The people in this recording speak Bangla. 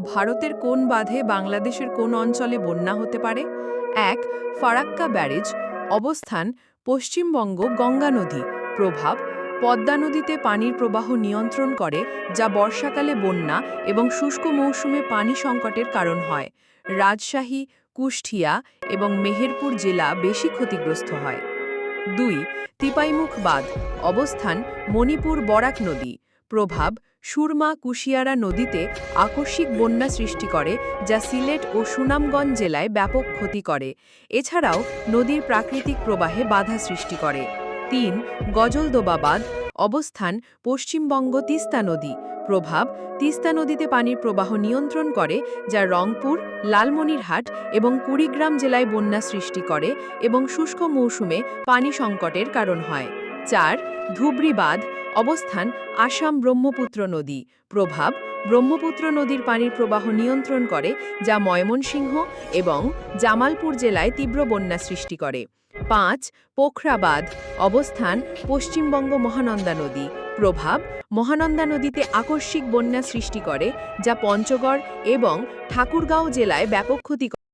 ভারতের কোন বাঁধে বাংলাদেশের কোন অঞ্চলে বন্যা হতে পারে? ১. ফারাক্কা ব্যারেজ। অবস্থান পশ্চিমবঙ্গ, গঙ্গা নদী। প্রভাব পদ্মা নদীতে পানির প্রবাহ নিয়ন্ত্রণ করে, যা বর্ষাকালে বন্যা এবং শুষ্ক মৌসুমে পানি সংকটের কারণ হয়। রাজশাহী, কুষ্টিয়া এবং মেহেরপুর জেলা বেশি ক্ষতিগ্রস্ত হয়। ২. তিপাইমুখ বাঁধ। অবস্থান মণিপুর, বরাক নদী। প্রভাব সুরমা, কুশিয়ারা নদীতে আকস্মিক বন্যা সৃষ্টি করে, যা সিলেট ও সুনামগঞ্জ জেলায় ব্যাপক ক্ষতি করে। এছাড়াও নদীর প্রাকৃতিক প্রবাহে বাধা সৃষ্টি করে। ৩. গজলদোবা বাঁধ। অবস্থান পশ্চিমবঙ্গ, তিস্তা নদী। প্রভাব তিস্তা নদীতে পানির প্রবাহ নিয়ন্ত্রণ করে, যা রংপুর, লালমনিরহাট এবং কুড়িগ্রাম জেলায় বন্যা সৃষ্টি করে এবং শুষ্ক মৌসুমে পানি সংকটের কারণ হয়। ৪. ধুবড়ী বাঁধ। অবস্থান আসাম, ব্রহ্মপুত্র নদী। প্রভাব ব্রহ্মপুত্র নদীর পানির প্রবাহ নিয়ন্ত্রণ করে, যা ময়মনসিংহ এবং জামালপুর জেলায় তীব্র বন্যা সৃষ্টি করে। ৫. পোখরা বাঁধ। অবস্থান পশ্চিমবঙ্গ, মহানন্দা নদী। প্রভাব মহানন্দা নদীতে আকস্মিক বন্যা সৃষ্টি করে, যা পঞ্চগড় এবং ঠাকুরগাঁও জেলায় ব্যাপক ক্ষতি করে।